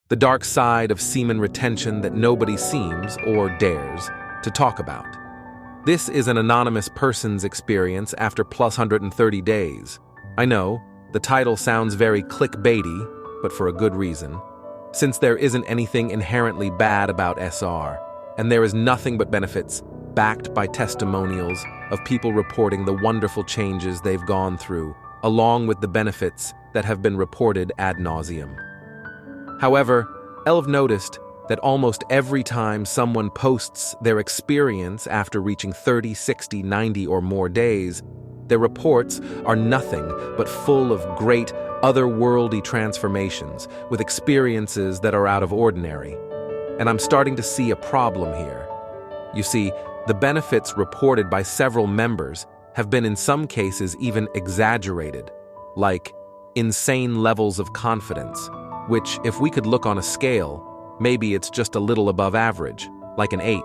the dark side of semen retention that nobody seems, or dares, to talk about. This is an anonymous person's experience after plus 130 days. I know, the title sounds very clickbaity, but for a good reason. Since there isn't anything inherently bad about SR, and there is nothing but benefits, backed by testimonials of people reporting the wonderful changes they've gone through, along with the benefits that have been reported ad nauseum. However, I've noticed that almost every time someone posts their experience after reaching 30, 60, 90 or more days, their reports are nothing but full of great otherworldly transformations with experiences that are out of ordinary. And I'm starting to see a problem here. You see, the benefits reported by several members have been in some cases even exaggerated, like insane levels of confidence, which, if we could look on a scale, maybe it's just a little above average, like an 8.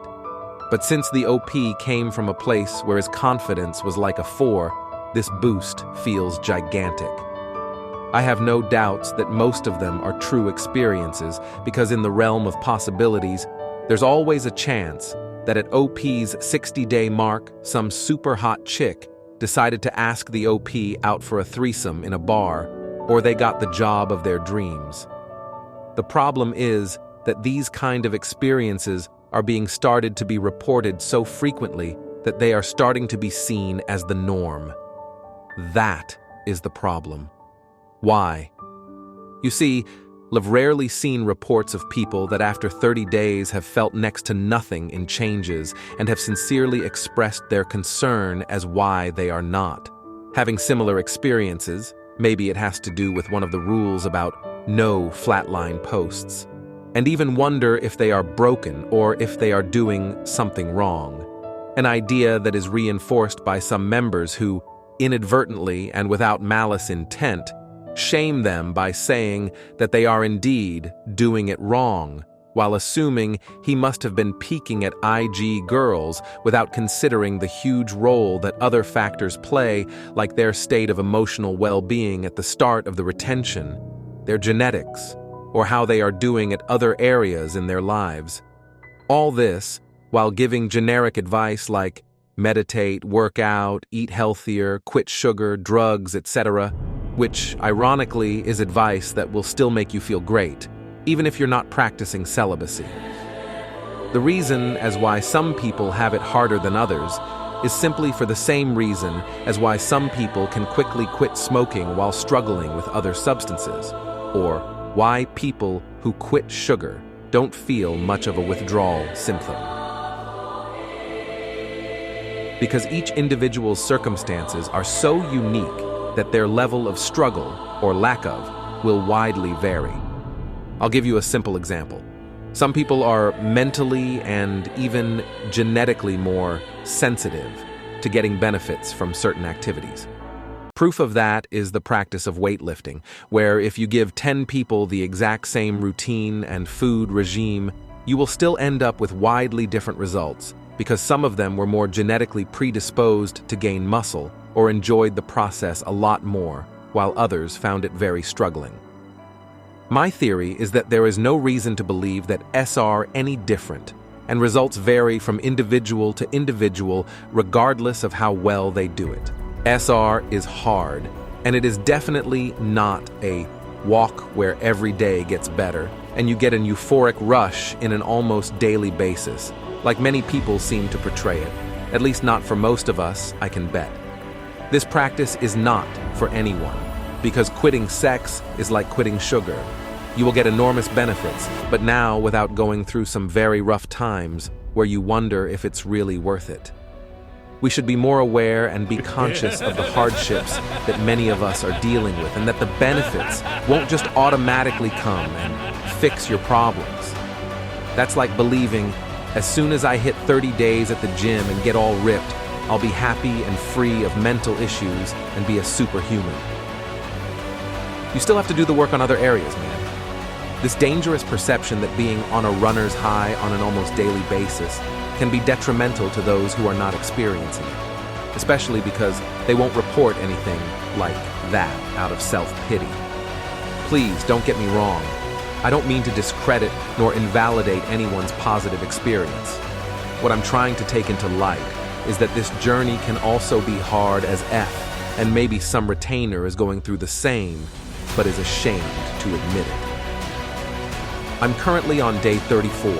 But since the OP came from a place where his confidence was like a 4, this boost feels gigantic. I have no doubts that most of them are true experiences, because in the realm of possibilities, there's always a chance that at OP's 60-day mark, some super hot chick decided to ask the OP out for a threesome in a bar, or they got the job of their dreams. The problem is that these kind of experiences are being started to be reported so frequently that they are starting to be seen as the norm. That is the problem. Why? You see, I've rarely seen reports of people that after 30 days have felt next to nothing in changes and have sincerely expressed their concern as why they are not having similar experiences. Maybe it has to do with one of the rules about no flatline posts, and even wonder if they are broken or if they are doing something wrong. An idea that is reinforced by some members who, inadvertently and without malice intent, shame them by saying that they are indeed doing it wrong, while assuming he must have been peeking at IG girls without considering the huge role that other factors play, like their state of emotional well-being at the start of the retention, their genetics, or how they are doing at other areas in their lives. All this while giving generic advice like meditate, work out, eat healthier, quit sugar, drugs, etc., which, ironically, is advice that will still make you feel great, even if you're not practicing celibacy. The reason as why some people have it harder than others is simply for the same reason as why some people can quickly quit smoking while struggling with other substances, or why people who quit sugar don't feel much of a withdrawal symptom. Because each individual's circumstances are so unique that their level of struggle, or lack of, will widely vary. I'll give you a simple example. Some people are mentally and even genetically more sensitive to getting benefits from certain activities. Proof of that is the practice of weightlifting, where if you give 10 people the exact same routine and food regime, you will still end up with widely different results, because some of them were more genetically predisposed to gain muscle or enjoyed the process a lot more, while others found it very struggling. My theory is that there is no reason to believe that SR any different, and results vary from individual to individual regardless of how well they do it. SR is hard, and it is definitely not a walk where every day gets better, and you get an euphoric rush in an almost daily basis, like many people seem to portray it, at least not for most of us, I can bet. This practice is not for anyone, because quitting sex is like quitting sugar. You will get enormous benefits, but now without going through some very rough times where you wonder if it's really worth it. We should be more aware and be conscious of the hardships that many of us are dealing with, and that the benefits won't just automatically come and fix your problems. That's like believing, as soon as I hit 30 days at the gym and get all ripped, I'll be happy and free of mental issues and be a superhuman. You still have to do the work on other areas, man. This dangerous perception that being on a runner's high on an almost daily basis can be detrimental to those who are not experiencing it, especially because they won't report anything like that out of self-pity. Please don't get me wrong. I don't mean to discredit nor invalidate anyone's positive experience. What I'm trying to take into light is that this journey can also be hard as F, and maybe some retainer is going through the same, but is ashamed to admit it. I'm currently on day 34,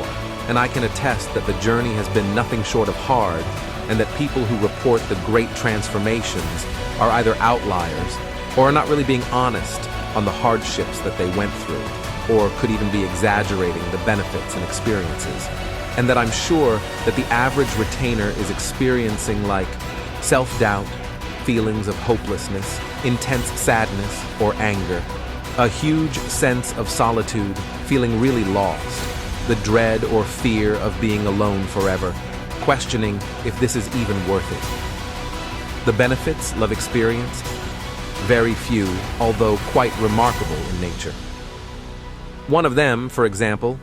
and I can attest that the journey has been nothing short of hard, and that people who report the great transformations are either outliers or are not really being honest on the hardships that they went through, or could even be exaggerating the benefits and experiences. And that I'm sure that the average retainer is experiencing like self-doubt, feelings of hopelessness, intense sadness or anger, a huge sense of solitude, feeling really lost, the dread or fear of being alone forever, questioning if this is even worth it. The benefits Love experienced? Very few, although quite remarkable in nature. One of them, for example,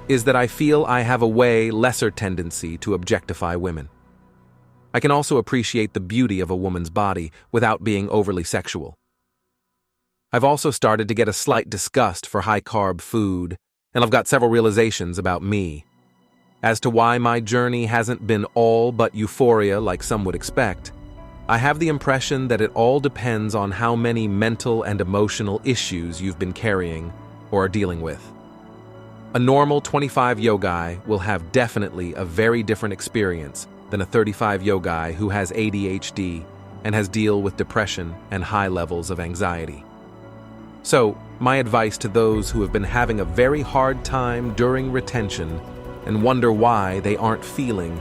is that I feel I have a way lesser tendency to objectify women. I can also appreciate the beauty of a woman's body without being overly sexual. I've also started to get a slight disgust for high-carb food, and I've got several realizations about me. As to why my journey hasn't been all but euphoria like some would expect, I have the impression that it all depends on how many mental and emotional issues you've been carrying or are dealing with. A normal 25 yogai will have definitely a very different experience than a 35 yogai who has ADHD and has deal with depression and high levels of anxiety. So, my advice to those who have been having a very hard time during retention and wonder why they aren't feeling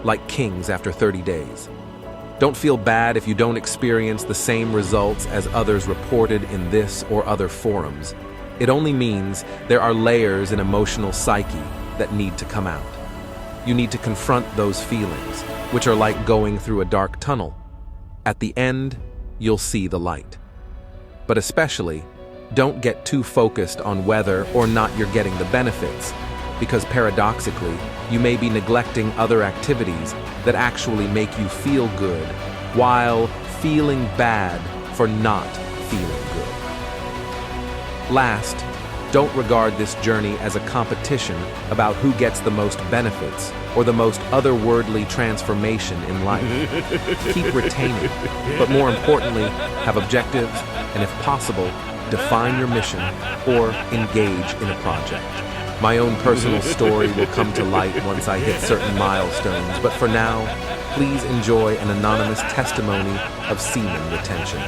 like kings after 30 days. Don't feel bad if you don't experience the same results as others reported in this or other forums. It only means there are layers in emotional psyche that need to come out. You need to confront those feelings, which are like going through a dark tunnel. At the end, you'll see the light. But especially, don't get too focused on whether or not you're getting the benefits, because paradoxically, you may be neglecting other activities that actually make you feel good, while feeling bad for not feeling good. Last, don't regard this journey as a competition about who gets the most benefits or the most otherworldly transformation in life. Keep retaining, but more importantly, have objectives, and if possible, define your mission or engage in a project. My own personal story will come to light once I hit certain milestones, but for now, please enjoy an anonymous testimony of semen retention.